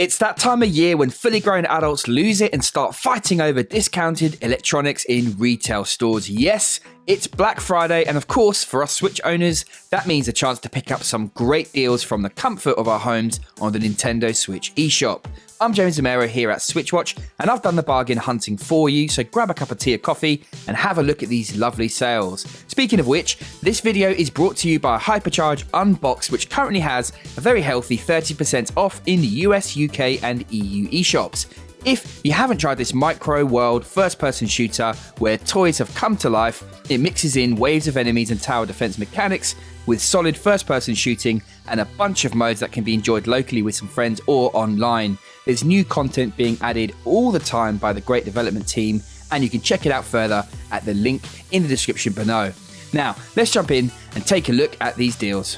It's that time of year when fully grown adults lose it and start fighting over discounted electronics in retail stores. Yes, it's Black Friday, and of course, for us Switch owners, that means a chance to pick up some great deals from the comfort of our homes on the Nintendo Switch Eshop. I'm James Zamero here at SwitchWatch, and I've done the bargain hunting for you, so grab a cup of tea or coffee and have a look at these lovely sales. Speaking of which, this video is brought to you by Hypercharge Unboxed, which currently has a very healthy 30% off in the US, UK and EU eShops. If you haven't tried this micro-world first-person shooter where toys have come to life, it mixes in waves of enemies and tower defense mechanics with solid first-person shooting and a bunch of modes that can be enjoyed locally with some friends or online. There's new content being added all the time by the great development team, and you can check it out further at the link in the description below. Now, let's jump in and take a look at these deals.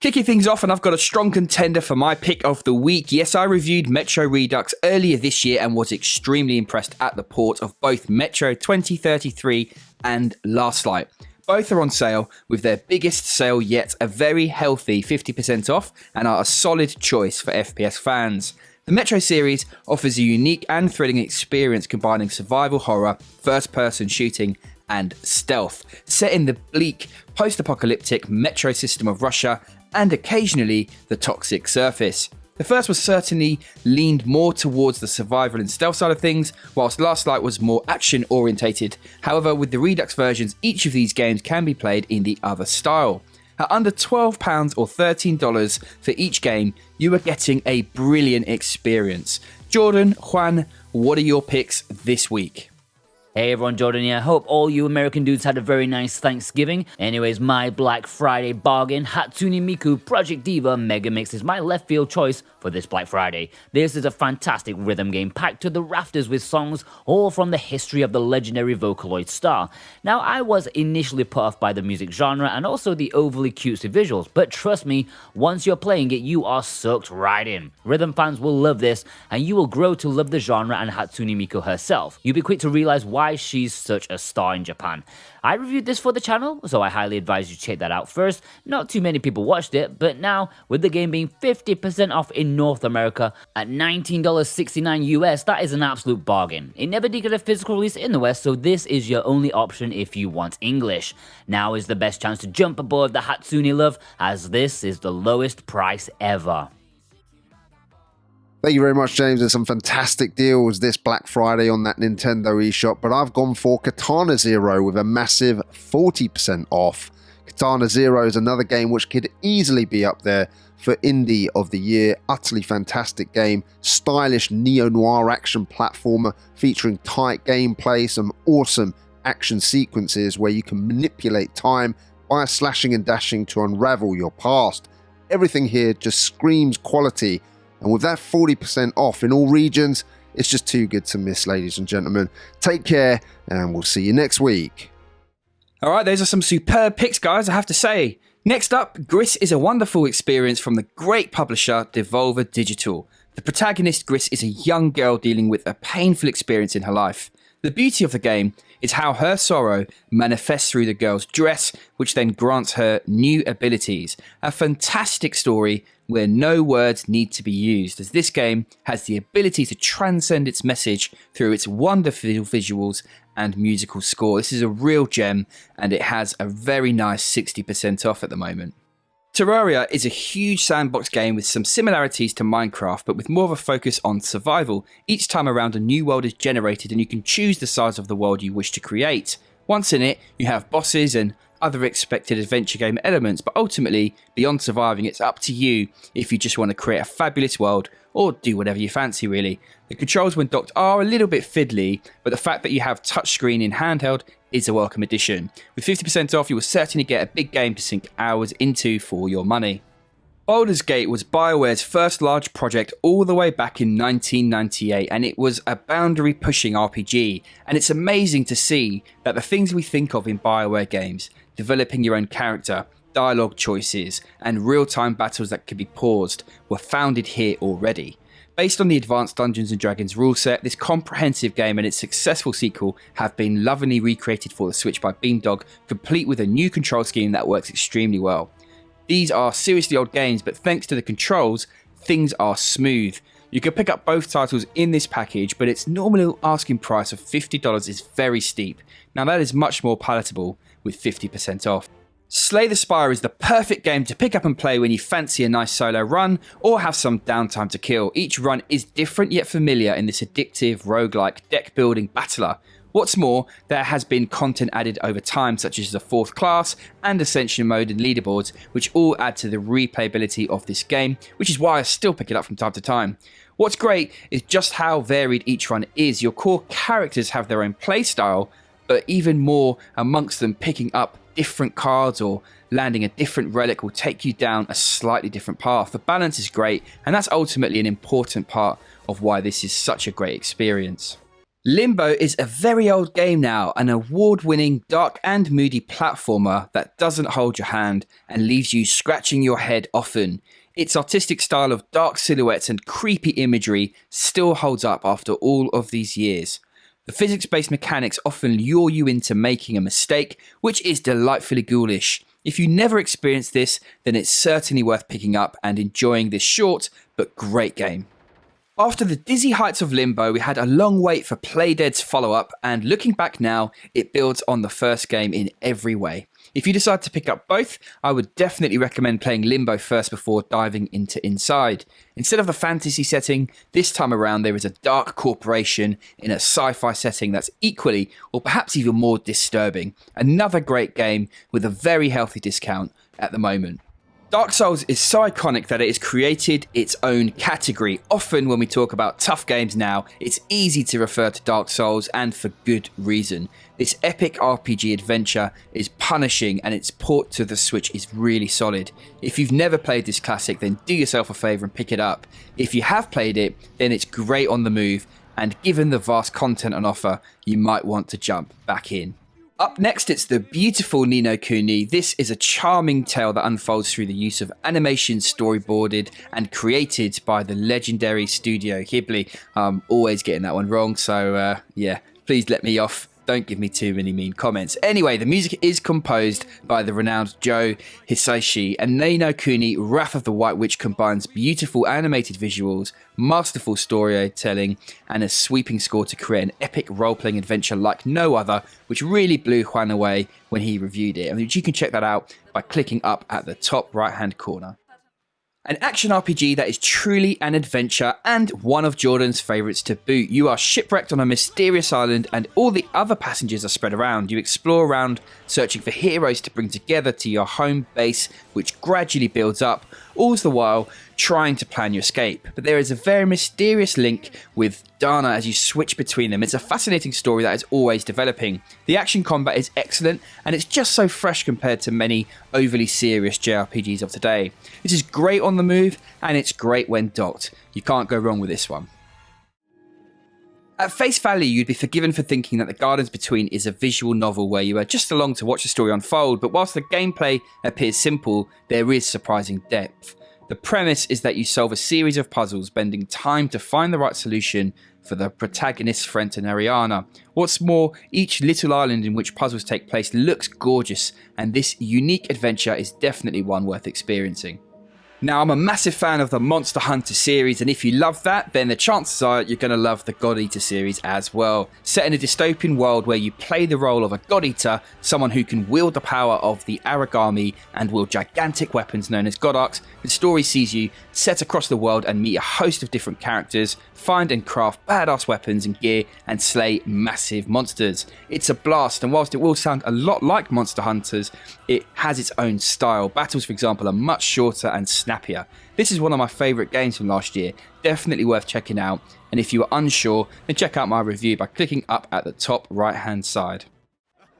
Kicking things off, and I've got a strong contender for my pick of the week. Yes, I reviewed Metro Redux earlier this year and was extremely impressed at the port of both Metro 2033 and Last Light. Both are on sale with their biggest sale yet, a very healthy 50% off, and are a solid choice for FPS fans. The Metro series offers a unique and thrilling experience combining survival horror, first-person shooting, and stealth, set in the bleak, post-apocalyptic metro system of Russia and occasionally the toxic surface. The first was certainly leaned more towards the survival and stealth side of things, whilst Last Light was more action orientated. However, with the Redux versions, each of these games can be played in the other style. At under £12 or $13 for each game, you are getting a brilliant experience. Jordan, Juan, what are your picks this week? Hey everyone, Jordan here. Hope all you American dudes had a very nice Thanksgiving. Anyways, my Black Friday bargain, Hatsune Miku Project Diva Mega Mix is my left field choice for this Black Friday. This is a fantastic rhythm game packed to the rafters with songs all from the history of the legendary Vocaloid star. Now, I was initially put off by the music genre and also the overly cutesy visuals, but trust me, once you're playing it, you are sucked right in. Rhythm fans will love this, and you will grow to love the genre and Hatsune Miku herself. You'll be quick to realize why she's such a star in Japan. I reviewed this for the channel, so I highly advise you check that out first. Not too many people watched it, but now, with the game being 50% off in North America at $19.69 US, that is an absolute bargain. It never did get a physical release in the West, so this is your only option if you want English. Now is the best chance to jump aboard the Hatsune love, as this is the lowest price ever. Thank you very much, James. There's some fantastic deals this Black Friday on that Nintendo eShop, but I've gone for Katana Zero with a massive 40% off. Katana Zero is another game which could easily be up there for Indie of the Year. Utterly fantastic game, stylish neo-noir action platformer featuring tight gameplay, some awesome action sequences where you can manipulate time by slashing and dashing to unravel your past. Everything here just screams quality. And with that 40% off in all regions, it's just too good to miss, ladies and gentlemen. Take care, and we'll see you next week. All right, those are some superb picks, guys, I have to say. Next up, Gris is a wonderful experience from the great publisher Devolver Digital. The protagonist, Gris, is a young girl dealing with a painful experience in her life. The beauty of the game is how her sorrow manifests through the girl's dress, which then grants her new abilities. A fantastic story where no words need to be used, as this game has the ability to transcend its message through its wonderful visuals and musical score. This is a real gem, and it has a very nice 60% off at the moment. Terraria is a huge sandbox game with some similarities to Minecraft, but with more of a focus on survival. Each time around, a new world is generated and you can choose the size of the world you wish to create. Once in it, you have bosses and other expected adventure game elements, but ultimately, beyond surviving, it's up to you if you just want to create a fabulous world or do whatever you fancy, really. The controls when docked are a little bit fiddly, but the fact that you have touchscreen in handheld is a welcome addition. With 50% off, you will certainly get a big game to sink hours into for your money. Baldur's Gate was BioWare's first large project all the way back in 1998, and it was a boundary-pushing RPG, and it's amazing to see that the things we think of in BioWare games, developing your own character, dialogue choices, and real-time battles that could be paused, were founded here already. Based on the advanced Dungeons & Dragons rule set, this comprehensive game and its successful sequel have been lovingly recreated for the Switch by Beamdog, complete with a new control scheme that works extremely well. These are seriously old games, but thanks to the controls, things are smooth. You can pick up both titles in this package, but its normal asking price of $50 is very steep. Now that is much more palatable with 50% off. Slay the Spire is the perfect game to pick up and play when you fancy a nice solo run or have some downtime to kill. Each run is different yet familiar in this addictive roguelike deck building battler. What's more, there has been content added over time such as the 4th class and Ascension mode and leaderboards, which all add to the replayability of this game, which is why I still pick it up from time to time. What's great is just how varied each run is. Your core characters have their own playstyle, but even more amongst them, picking up different cards or landing a different relic will take you down a slightly different path. The balance is great, and that's ultimately an important part of why this is such a great experience. Limbo is a very old game now, an award-winning dark and moody platformer that doesn't hold your hand and leaves you scratching your head often. Its artistic style of dark silhouettes and creepy imagery still holds up after all of these years. The physics-based mechanics often lure you into making a mistake, which is delightfully ghoulish. If you never experienced this, then it's certainly worth picking up and enjoying this short but great game. After the dizzy heights of Limbo, we had a long wait for Playdead's follow-up, and looking back now, it builds on the first game in every way. If you decide to pick up both, I would definitely recommend playing Limbo first before diving into Inside. Instead of the fantasy setting, this time around there is a dark corporation in a sci-fi setting that's equally, or perhaps even more disturbing. Another great game with a very healthy discount at the moment. Dark Souls is so iconic that it has created its own category. Often when we talk about tough games now, it's easy to refer to Dark Souls, and for good reason. This epic RPG adventure is punishing, and its port to the Switch is really solid. If you've never played this classic, then do yourself a favour and pick it up. If you have played it, then it's great on the move, and given the vast content on offer, you might want to jump back in. Up next, it's the beautiful No Kuni. This is a charming tale that unfolds through the use of animation storyboarded and created by the legendary studio Ghibli. I'm always getting that one wrong, so yeah, please let me off. Don't give me too many mean comments. Anyway, the music is composed by the renowned Joe Hisaishi, and No Kuni Wrath of the White Witch combines beautiful animated visuals, masterful storytelling, and a sweeping score to create an epic role-playing adventure like no other, which really blew Juan away when he reviewed it. And you can check that out by clicking up at the top right-hand corner. An action RPG that is truly an adventure and one of Jordan's favourites to boot. You are shipwrecked on a mysterious island and all the other passengers are spread around. You explore around searching for heroes to bring together to your home base, which gradually builds up, all the while trying to plan your escape. But there is a very mysterious link with Dana as you switch between them. It's a fascinating story that is always developing. The action combat is excellent, and it's just so fresh compared to many overly serious JRPGs of today. This is great on the move, and it's great when docked. You can't go wrong with this one. At face value, you'd be forgiven for thinking that The Gardens Between is a visual novel where you are just along to watch the story unfold, but whilst the gameplay appears simple, there is surprising depth. The premise is that you solve a series of puzzles, spending time to find the right solution for the protagonist's friend Terraria. What's more, each little island in which puzzles take place looks gorgeous, and this unique adventure is definitely one worth experiencing. Now, I'm a massive fan of the Monster Hunter series, and if you love that, then the chances are you're going to love the God Eater series as well. Set in a dystopian world where you play the role of a God Eater, someone who can wield the power of the Aragami and wield gigantic weapons known as God Arcs, the story sees you set across the world and meet a host of different characters, find and craft badass weapons and gear, and slay massive monsters. It's a blast, and whilst it will sound a lot like Monster Hunters, it has its own style. Battles, for example, are much shorter and snappier. This is one of my favourite games from last year, definitely worth checking out, and if you are unsure, then check out my review by clicking up at the top right hand side.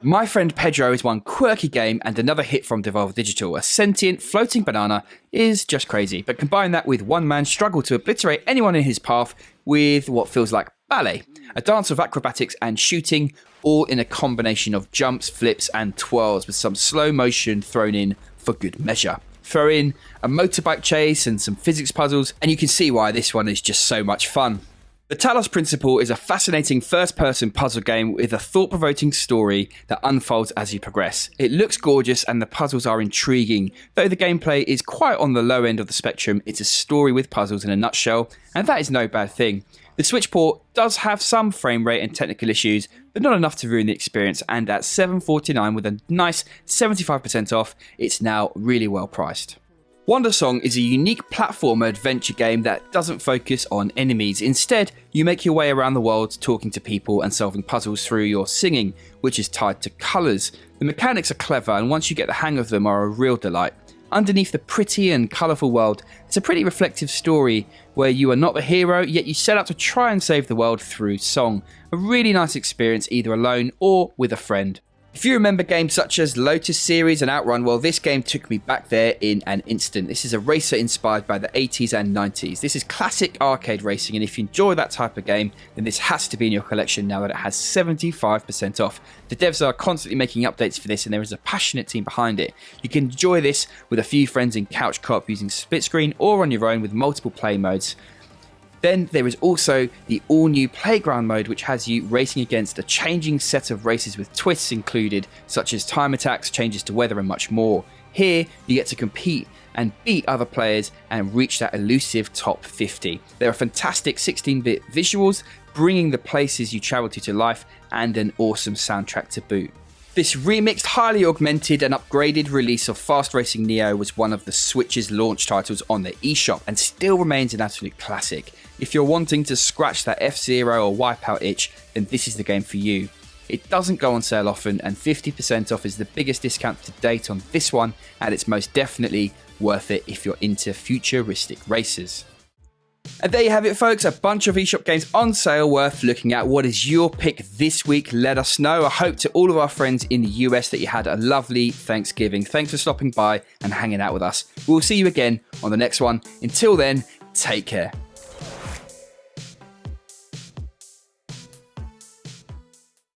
My Friend Pedro is one quirky game and another hit from Devolver Digital. A sentient, floating banana is just crazy, but combine that with one man's struggle to obliterate anyone in his path with what feels like ballet, a dance of acrobatics and shooting, all in a combination of jumps, flips and twirls with some slow motion thrown in for good measure. Throw in a motorbike chase and some physics puzzles and you can see why this one is just so much fun. The The Talos Principle is a fascinating first-person puzzle game with a thought-provoking story that unfolds as you progress. It looks gorgeous and the puzzles are intriguing. Though the gameplay is quite on the low end of the spectrum, it's a story with puzzles in a nutshell, and that is no bad thing. The Switch port does have some frame rate and technical issues, but not enough to ruin the experience, and at $7.49 with a nice 75% off, it's now really well priced. Wandersong is a unique platformer adventure game that doesn't focus on enemies. Instead, you make your way around the world talking to people and solving puzzles through your singing, which is tied to colours. The mechanics are clever, and once you get the hang of them are a real delight. Underneath the pretty and colourful world, it's a pretty reflective story where you are not the hero, yet you set out to try and save the world through song. A really nice experience either alone or with a friend. If you remember games such as Lotus series and Outrun, well, this game took me back there in an instant. This is a racer inspired by the 80s and 90s. This is classic arcade racing, and if you enjoy that type of game, then this has to be in your collection now that it has 75% off. The devs are constantly making updates for this, and there is a passionate team behind it. You can enjoy this with a few friends in couch co-op using split screen or on your own with multiple play modes. Then there is also the all-new Playground mode, which has you racing against a changing set of races with twists included, such as time attacks, changes to weather and much more. Here, you get to compete and beat other players and reach that elusive top 50. There are fantastic 16-bit visuals, bringing the places you travel to life, and an awesome soundtrack to boot. This remixed, highly augmented and upgraded release of Fast Racing Neo was one of the Switch's launch titles on the eShop and still remains an absolute classic. If you're wanting to scratch that F-Zero or Wipeout itch, then this is the game for you. It doesn't go on sale often, and 50% off is the biggest discount to date on this one, and it's most definitely worth it if you're into futuristic races. And there you have it, folks, a bunch of eShop games on sale worth looking at. What is your pick this week? Let us know. I hope to all of our friends in the US that you had a lovely Thanksgiving. Thanks for stopping by and hanging out with us. We'll see you again on the next one. Until then, take care.